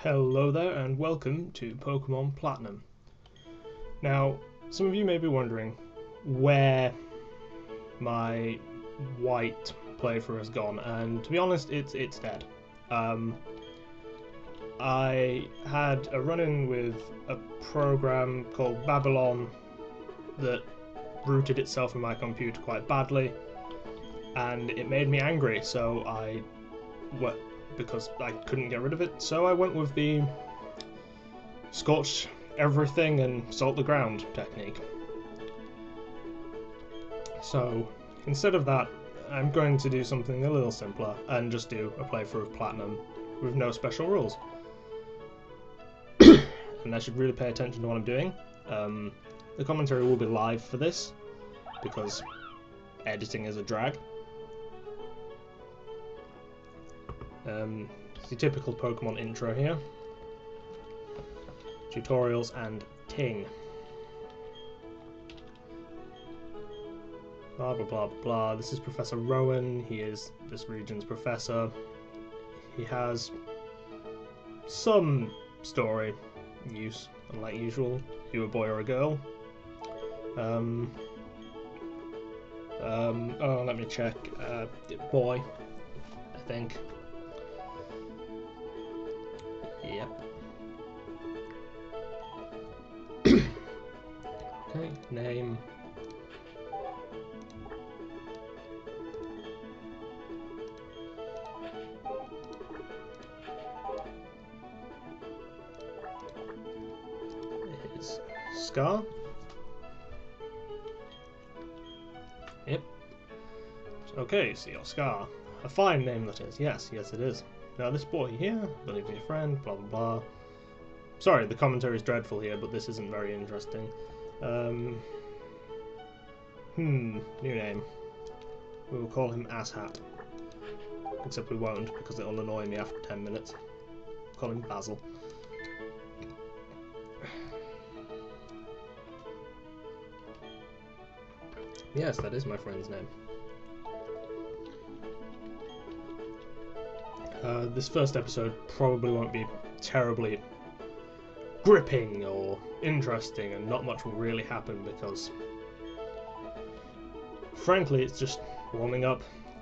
Hello there and welcome to Pokemon Platinum. Now, some of you may be wondering where my white playthrough has gone, and to be honest, it's dead. I had a run-in with a program called Babylon that rooted itself in my computer quite badly, and it made me angry, so because I couldn't get rid of it, so I went with the scorch everything and salt the ground technique. So instead of that, I'm going to do something a little simpler and just do a playthrough of Platinum with no special rules. And I should really pay attention to what I'm doing. The commentary will be live for this because editing is a drag. It's the typical Pokemon intro here. Tutorials and ting. Blah blah blah blah. This is Professor Rowan. He is this region's professor. He has some story use, unlike usual. You a boy or a girl? Oh, let me check. Boy, I think. Yep. Okay, name. Is Scar. Yep. Okay, so you're Scar. A fine name that is. Yes, it is. Now this boy here, I believe he's your friend, blah blah blah. Sorry, the commentary is dreadful here, but this isn't very interesting. New name. We will call him Asshat. Except we won't, because it'll annoy me after 10 minutes. Call him Basil. Yes, that is my friend's name. This first episode probably won't be terribly gripping or interesting, and not much will really happen because, frankly, it's just warming up,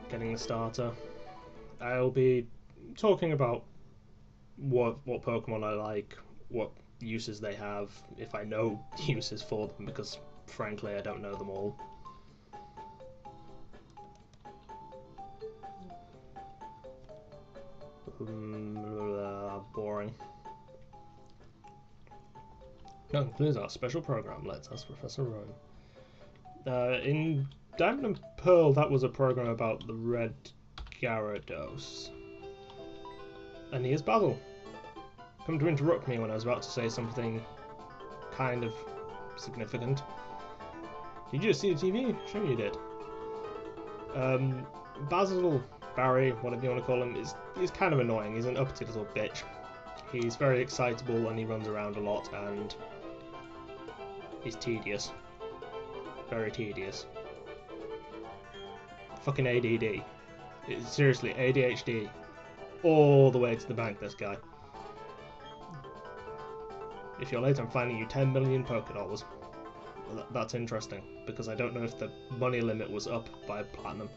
getting the starter. I'll be talking about what Pokemon I like, what uses they have, if I know uses for them, because frankly I don't know them all. Boring. That concludes our special program. Let's ask Professor Rowan. In Diamond and Pearl, that was a program about the Red Gyarados. And here's Basil. Come to interrupt me when I was about to say something kind of significant. Did you just see the TV? Sure you did. Basil, Barry, whatever you want to call him, he's kind of annoying. He's an uppity little bitch. He's very excitable and he runs around a lot and he's tedious. Very tedious. Fucking ADD. Seriously, ADHD. All the way to the bank, this guy. If you're late, I'm finding you 10 million Pokédolls. Well, that's interesting, because I don't know if the money limit was up by Platinum.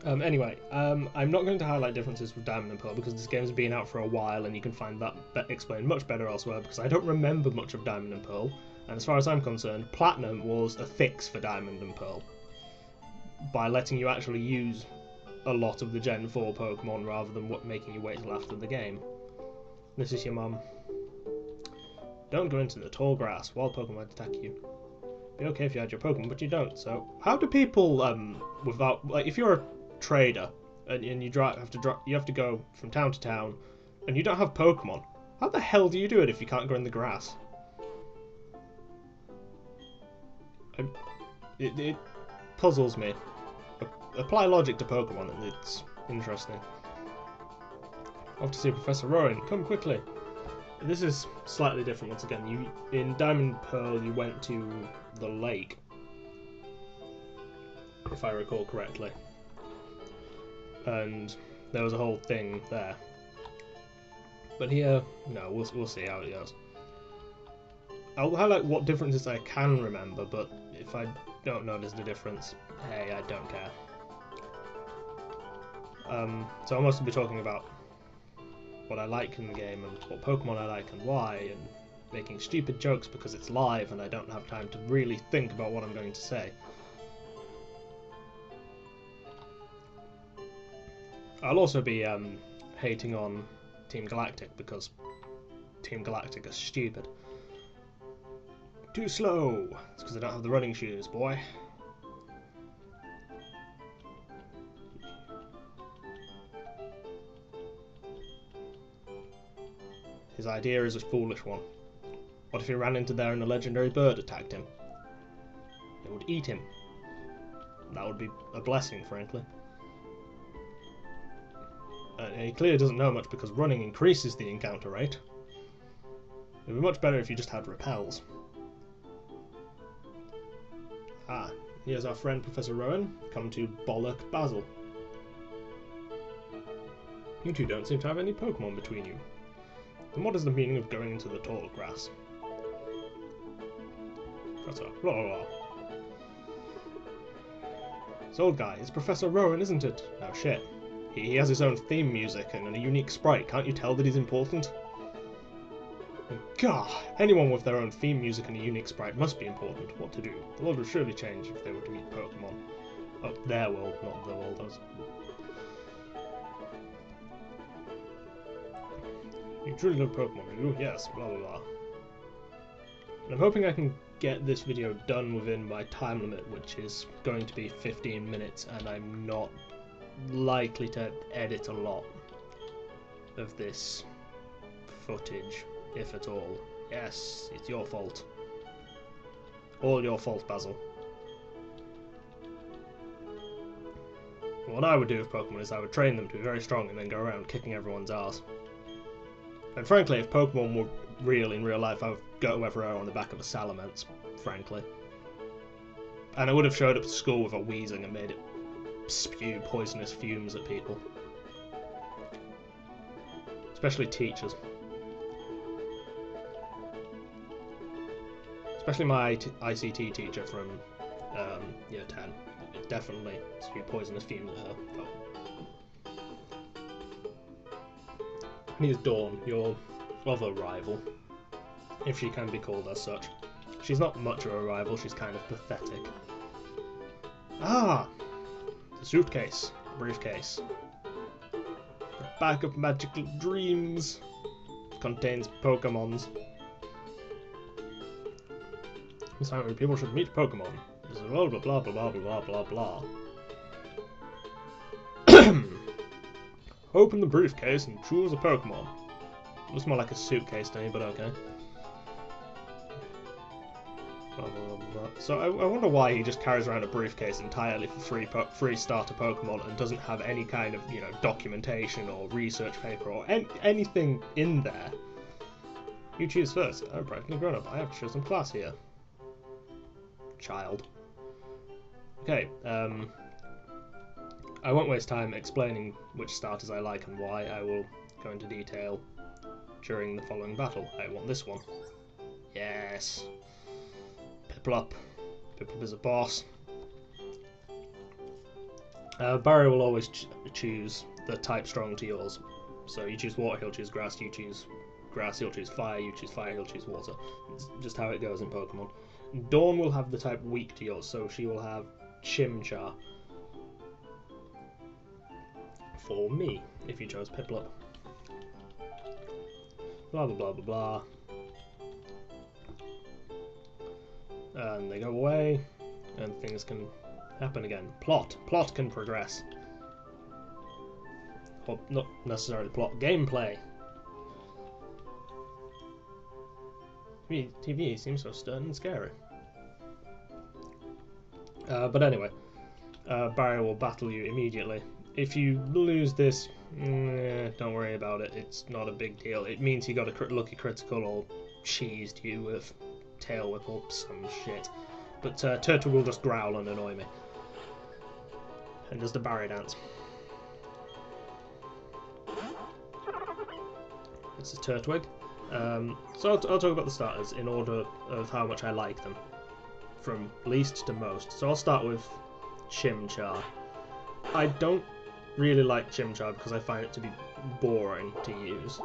Anyway, I'm not going to highlight differences with Diamond and Pearl because this game's been out for a while and you can find that explained much better elsewhere, because I don't remember much of Diamond and Pearl, and as far as I'm concerned, Platinum was a fix for Diamond and Pearl by letting you actually use a lot of the Gen 4 Pokemon rather than making you wait till after the game. This is your mum. Don't go into the tall grass, wild Pokemon might attack you. Be okay if you had your Pokemon, but you don't, so how do people, without, like, if you're a trader and you have to go from town to town and you don't have Pokemon, how the hell do you do it if you can't go in the grass? It puzzles me. Apply logic to Pokemon and it's interesting. Off to see Professor Rowan. Come quickly. This is slightly different once again. In Diamond and Pearl you went to the lake, if I recall correctly. And there was a whole thing there. But here, no, we'll see how it goes. I'll highlight what differences I can remember, but if I don't notice the difference, hey, I don't care. So I'll mostly be talking about what I like in the game and what Pokemon I like and why, and making stupid jokes because it's live and I don't have time to really think about what I'm going to say. I'll also be hating on Team Galactic because Team Galactic are stupid. Too slow! It's because I don't have the running shoes, boy. His idea is a foolish one. What if he ran into there and a legendary bird attacked him? It would eat him. That would be a blessing, frankly. And he clearly doesn't know much because running increases the encounter rate. It would be much better if you just had repels. Ah, here's our friend Professor Rowan, come to bollock Basil. You two don't seem to have any Pokemon between you. Then what is the meaning of going into the tall grass? Professor, blah blah blah. This old guy, it's Professor Rowan, isn't it? Oh shit. He has his own theme music and a unique sprite, can't you tell that he's important? God, anyone with their own theme music and a unique sprite must be important. What to do? The world would surely change if they were to meet Pokemon. Oh, their world, not the world. You truly love Pokemon, do you? Yes, blah blah blah. And I'm hoping I can get this video done within my time limit, which is going to be 15 minutes, and I'm not likely to edit a lot of this footage, if at all. Yes, it's your fault. All your fault, Basil. What I would do with Pokemon is I would train them to be very strong and then go around kicking everyone's ass. And frankly, if Pokemon were real in real life, I would go everywhere on the back of a Salamence, frankly. And I would have showed up to school with a Weezing and made it spew poisonous fumes at people. Especially teachers. Especially my ICT teacher from year 10. It definitely spewed poisonous fumes at her. Oh. And here's Dawn, your other rival, if she can be called as such. She's not much of a rival, she's kind of pathetic. Ah! A suitcase, a briefcase. A bag of magical dreams. Contains Pokemons. This time when people should meet Pokemon. This is blah blah blah blah blah blah blah. Open the briefcase and choose a Pokemon. Looks more like a suitcase to me, but okay. Blah, blah, blah. So I wonder why he just carries around a briefcase entirely for free starter Pokemon and doesn't have any kind of, documentation or research paper or anything in there. You choose first. I'm practically grown up. I have to show some class here. Child. Okay, I won't waste time explaining which starters I like and why. I will go into detail during the following battle. I want this one. Yes. Piplup. Piplup is a boss. Barry will always choose the type strong to yours. So you choose water, he'll choose grass. You choose grass, he'll choose fire. You choose fire, he'll choose water. It's just how it goes in Pokemon. Dawn will have the type weak to yours, so she will have Chimchar. For me, if you chose Piplup. Blah blah blah blah blah. And they go away, and things can happen again. Plot can progress. Well, not necessarily plot, gameplay. TV seems so stern and scary. But anyway, Barry will battle you immediately. If you lose this, don't worry about it. It's not a big deal. It means he got a lucky critical or cheesed you with Tail Whip or some shit. But Turtle will just growl and annoy me. And does the Barry dance. It's a Turtwig. So I'll talk about the starters in order of how much I like them, from least to most. So I'll start with Chimchar. I don't really like Chimchar because I find it to be boring to use.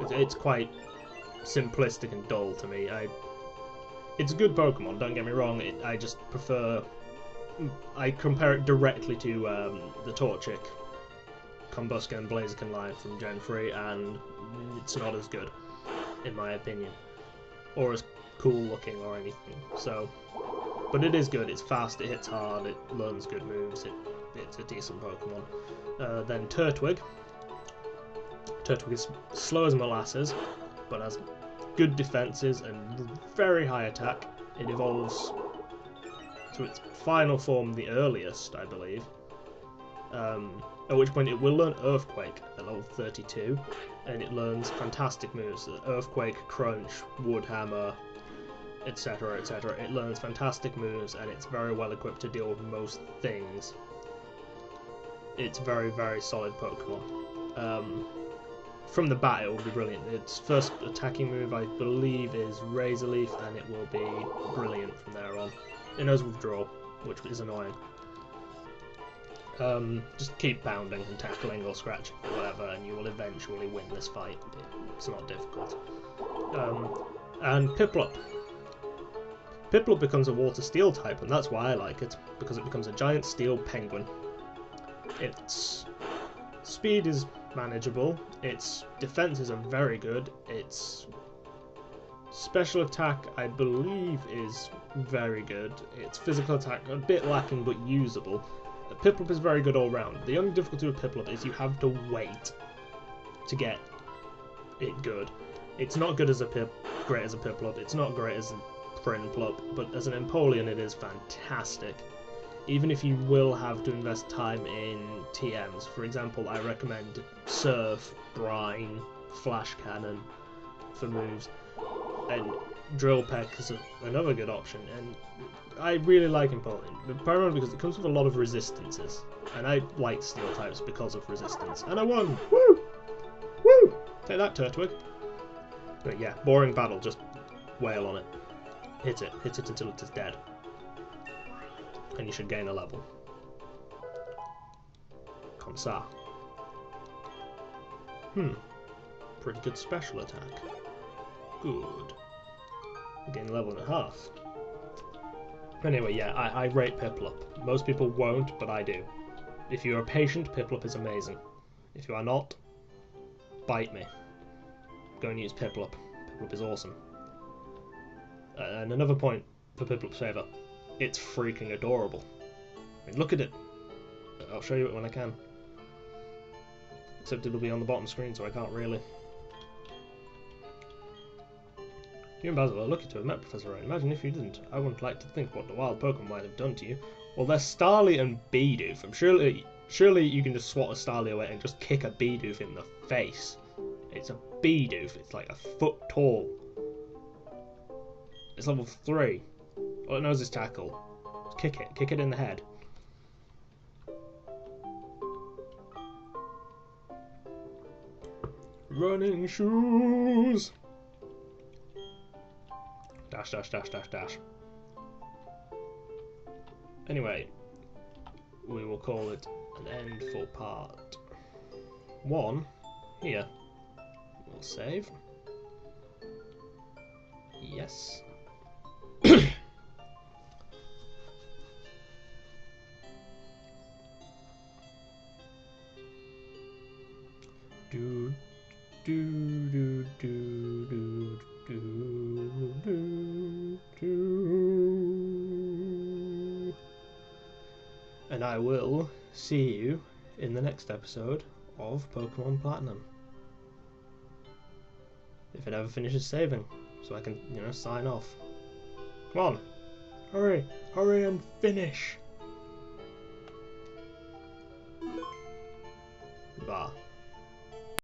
It's quite simplistic and dull to me. It's a good Pokemon, don't get me wrong. I just prefer... I compare it directly to the Torchic, Combusken and Blaziken line from Gen 3, and it's not as good, in my opinion, or as cool looking or anything. So, but it is good. It's fast, it hits hard, it learns good moves. It's a decent Pokemon. Then Turtwig. Turtwig is slow as molasses, but has good defenses and very high attack. It evolves to its final form the earliest, I believe. At which point it will learn Earthquake at level 32, and it learns fantastic moves: Earthquake, Crunch, Wood Hammer, etc., etc. It learns fantastic moves, and it's very well equipped to deal with most things. It's very, very solid Pokemon. From the bat, it will be brilliant. Its first attacking move, I believe, is Razor Leaf, and it will be brilliant from there on. It knows Withdraw, which is annoying. Just keep pounding and tackling or scratching or whatever, and you will eventually win this fight. It's not difficult. And Piplup. Piplup becomes a Water Steel type, and that's why I like it, because it becomes a giant steel penguin. Its speed is manageable, its defenses are very good, its special attack, I believe, is very good, its physical attack a bit lacking but usable. Piplup is very good all round. The only difficulty with Piplup is you have to wait to get it good. It's not good as great as a Piplup, it's not great as a Prinplup, but as an Empoleon it is fantastic. Even if you will have to invest time in TMs. For example, I recommend Surf, Brine, Flash Cannon for moves, and Drill Peck is another good option, and I really like Empoleon, primarily because it comes with a lot of resistances, and I like Steel types because of resistance, and I won! Woo! Woo! Take that, Turtwig. But yeah, boring battle, just wail on it. Hit it until it is dead. And you should gain a level. Comme ça. Pretty good special attack. Good. Gain a level and a half. Anyway, yeah, I rate Piplup. Most people won't, but I do. If you are patient, Piplup is amazing. If you are not, bite me. Go and use Piplup. Piplup is awesome. And another point for Piplup's favour. It's freaking adorable. I mean, look at it. I'll show you it when I can. Except it'll be on the bottom screen, so I can't really. You and Basil are lucky to have met Professor Rowan. Imagine if you didn't. I wouldn't like to think what the wild Pokemon might have done to you. Well, they're Starly and Bidoof. Surely you can just swat a Starly away and just kick a Bidoof in the face. It's a Bidoof. It's like a foot tall. It's level 3. All it knows is tackle. Kick it. Kick it in the head. Running shoes! Dash, dash, dash, dash, dash. Anyway, we will call it an end for part 1 here. We'll save. Yes. do do do do do do do do. And I will see you in the next episode of Pokemon Platinum. If it ever finishes saving, so I can, sign off. Come on! Hurry! Hurry and finish! Bah.